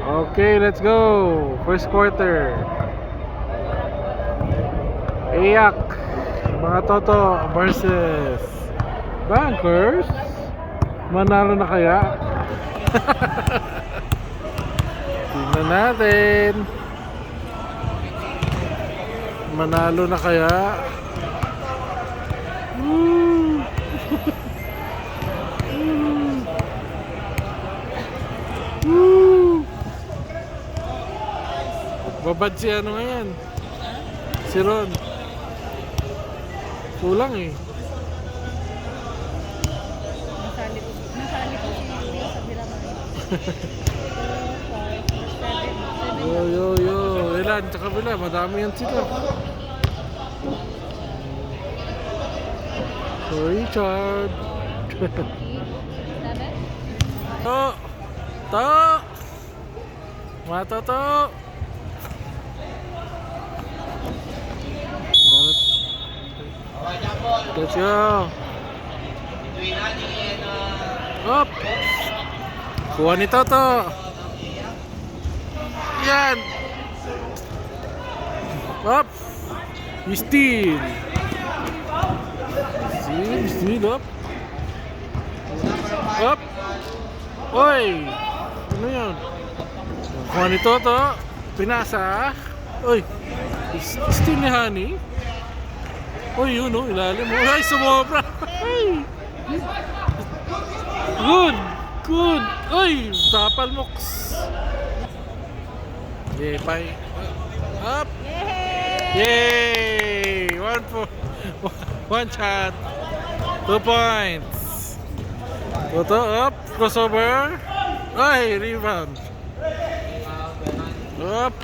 Okay, let's go. First quarter. Iyak. Mga Toto versus Bankers. Manalo na kaya? Tingnan natin. Manalo na kaya? Woo! Woo! Babad si ano ngayon? Si Ron. Kulang eh. Nasali ko si Yuya sa Bilaman. Yo. Ilan sa kabila? Madami yan sila. So Richard. To. Mata to. Let's go. Up. Kuha ni Toto. Yan. Up. Steal. Steal up. Up. Oy. Ano yun? Kuha ni Toto. Pinasa. Oy. Steal ni Honey. Oy, yun o, ilalim mo. Ay, sumobra. Ay. Good. Oy, tapal mo. Yeah, bye. Up. Yay! One shot. 2 points. Toto up. Crossover. Ay, rebound. Up.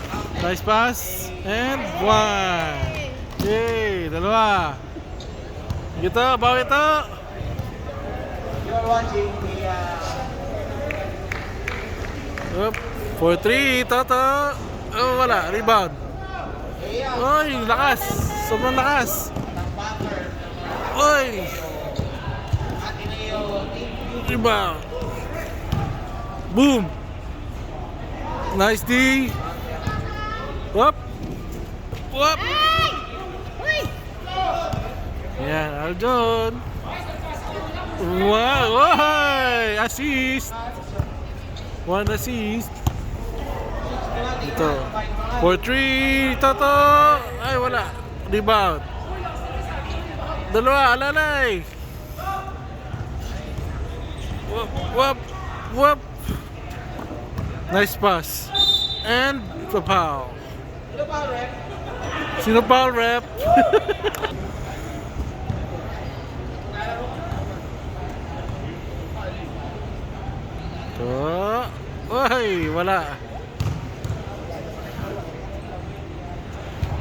Nice pass. And 1. Yay! Dalawa. Gitu, bawa itu. You're watching the Up. 4-3, Toto. Oh, wala. Rebound. Oy, lakas. Sobrang lakas. Oy. Rebound. Boom. Nice D. Up. Up. Yan, Aldon. Wow, assist. 1 assist. Ito. 4-3, Toto. Ay, wala. Rebound. Dalawa, alalay. Whoop. Nice pass. And the foul. Sino foul rep? Oy, wala.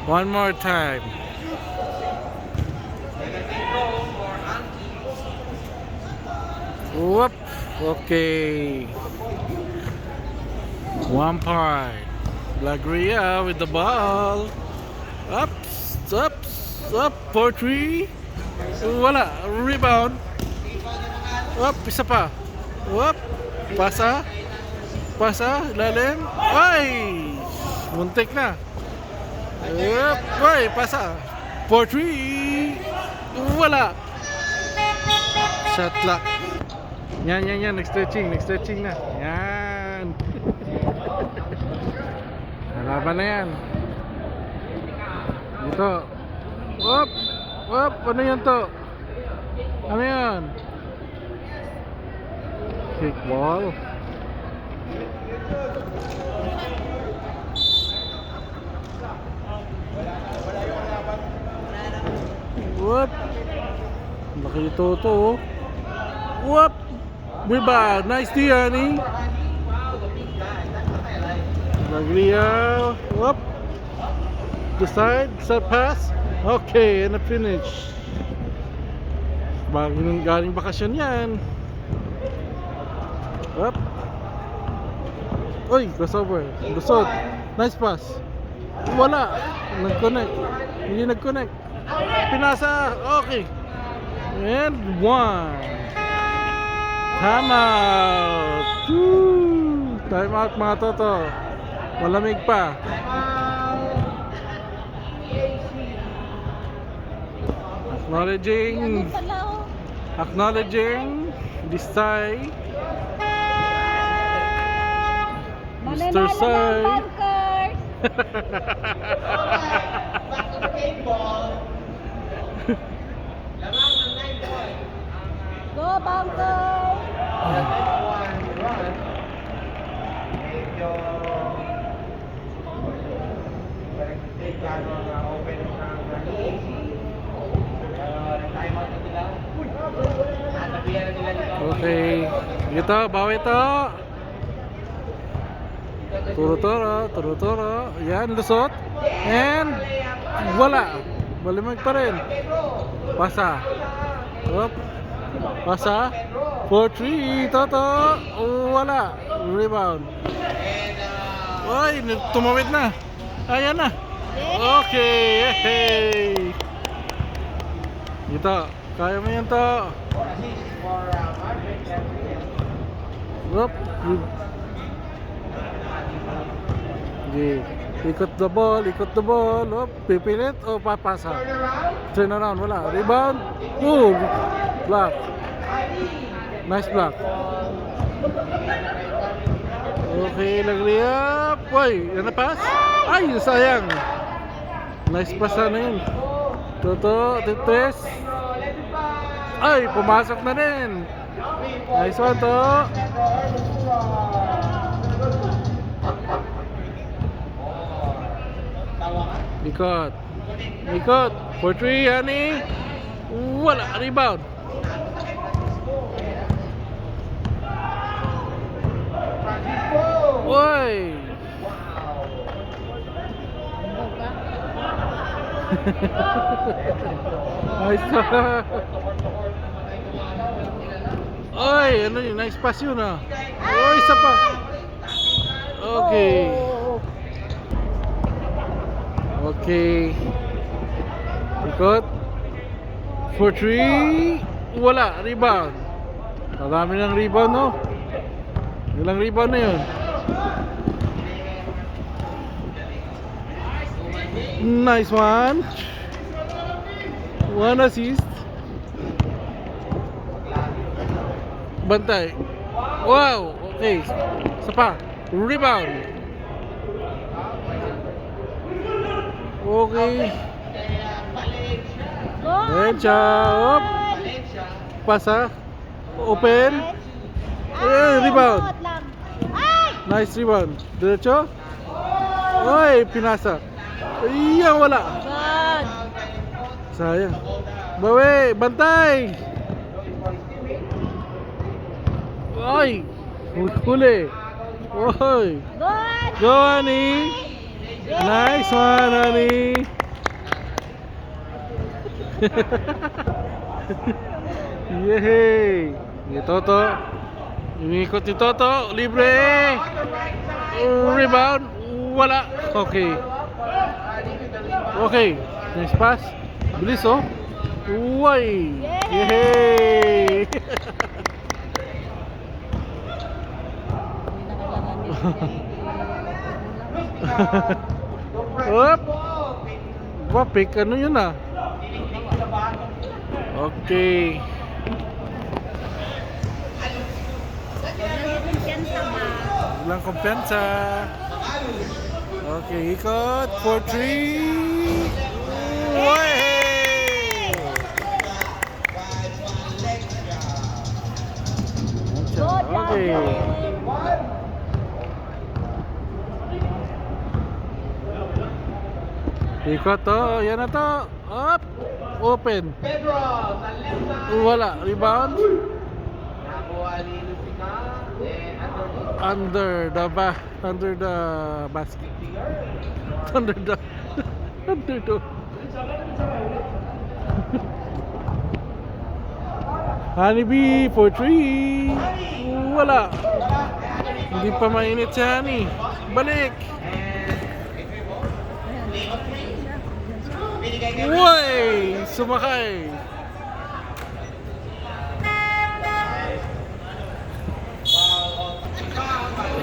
One more time. Whoop. Okay. 1 point. Lagria with the ball. Up. 4-3. Wala. Rebound. Up. Isa pa. Up. Pasa, lalim. Ay! Muntik na. Ay, pasa. 4-3. Wala. Shot clock. Yan. Nag-stretching na. Yan. Nalaban na yan. Ito. Whoop. Ano yan to? Ano yan? Kickball. Whoop. Laki ito to. Whoop. Rebound. Nice D, honey. Lagria. Whoop. The side pass. Okay, and a finish. Galing bakasyon yan. Up. Oy, crossover. Lusot. Nice pass. Wala. Nag-connect. Hindi nag-connect. Pinasa. Okay. And 1. Time out. Woo. Time out mga toto. Malamig pa. Acknowledging this time. Mr. Sai. Back to the game ball. Lamang ng 9 points. Go, Bunker! One run. Medyo take open ng EAC. Pero nag-time out na sila. Natabihan na nila dito. Okay. Dito, bawi to. Turo-turo. Yan, lusot. And wala. Balimag pa rin. Pasa. Up. Pasa. 4-3. Toto. Wala. Rebound. Oy, tumawid na. Ayan na. Okay. Hey. Dito. Kaya mo yan to. Assist for Margaret Gabriel. Up. Okay. Ikot the ball. Up. Pipilit o papasa. Turn around. Wala. Rebound. Ooh. Block. Nice block. Okay. Nag-layup. Uy. Yan na pass. Ay, sayang. Nice pass na yun. Toto. Titres. Ay, pumasok na rin. Nice one to. Ikot. 4-3, honey. Wala. Rebound. Uy. Nice to. Uy, ano yun? Nice pass yun ah. Uy, isa pa. Okay. Okay. Ikot. 4-3. Wala. Rebound. Marami ng rebound, no? Ilang rebound na yun? Nice one. One assist. Bantay. Wow. Okay. Isa pa. Rebound. Okay. Go! Derecha. Up. Pasa. Open. Rebound. Ay! Nice rebound. Derecho. Oy, pinasa. Iya, wala. God! Sayang. Bawi, bantay. Oy. Huli. Oy. Good! Go, honey. Nice one, honey. Yay! Ni Toto. Umikot ni Toto. Libre. Rebound. Wala. Okay. Okay. Nice pass. Bilis oh. Uy. Yay! Up. Wapik. Ano yun ah? Okay. Walang kumpiyansa. Okay, ikot. 4-3. Uy! Okay. Ikot to. Yan na to. Up. Open. Pedro, sa left side. Wala. Rebound. Nakuha ni Lucica. Under the basket. Under the Honeybee 4-3. Wala. Hindi pa mainit si Honey. Balik. Uy! Sumakay.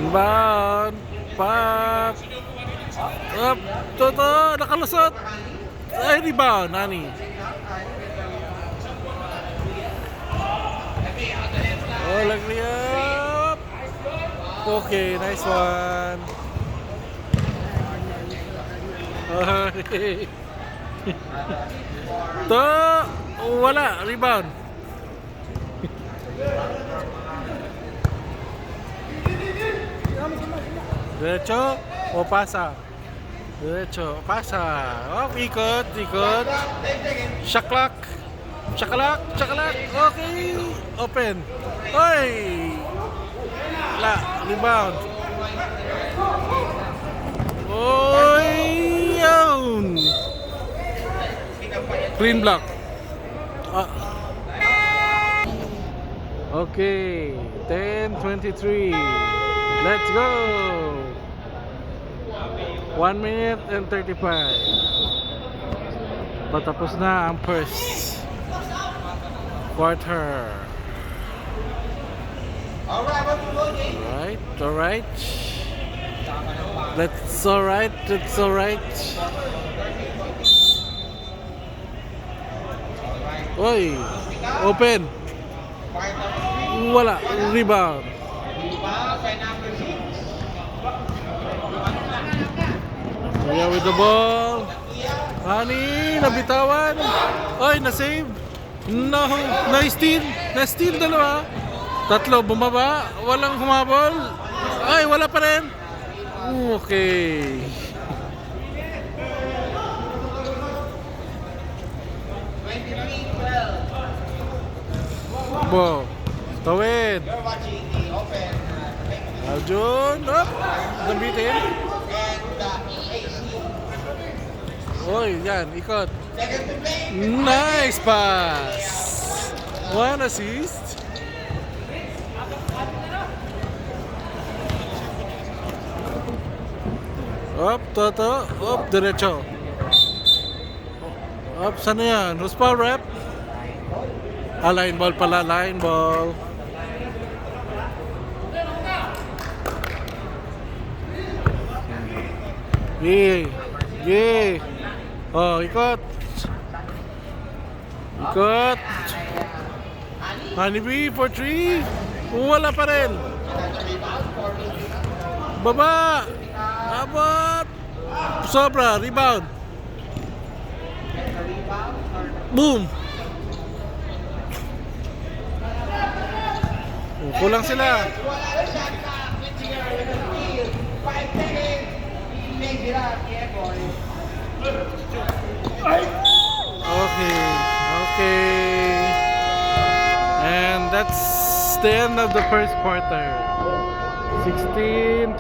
Inbound. Pop. Up. Toto. Nakalusot. Ay, rebound. Nani. Oh, lagli up. Okay, nice one. Okay. To. Wala. Rebound. Derecho o pasa? Derecho, pasa. Oh, ikot, ikot. Shaklak. Shakalak, shakalak. Okay. Open. Oy! La, rebound. Oy! Yun! Clean block. Ah. Okay. 10:23. Let's go. 1 minute and 35. Patapos na ang first quarter. Alright, alright. That's alright, that's alright. Oy, open. Wala, rebound. Kuya with the ball. Honey, nabitawan. Oy, na-save. No, na-steal. Na-steal dalawa. Tatlo, bumaba. Walang humabol. Ay, wala pa rin. Okay. Bo. Tawid. Aljun. Up. Nabitin. Oy, yan, ikot. Nice pass. 1 assist. Up, toto. Up, derecho. Up, sana yan? Who's foul rep? Ah, line ball pala, line ball. Yay. Yay. Oh, ikot. Ikot. Honeybee for 3. Wala pa rin. Baba. Abot. Sobra. Rebound. Boom. Oh, kulang sila. Okay, okay. And that's the end of the first quarter. 16-25.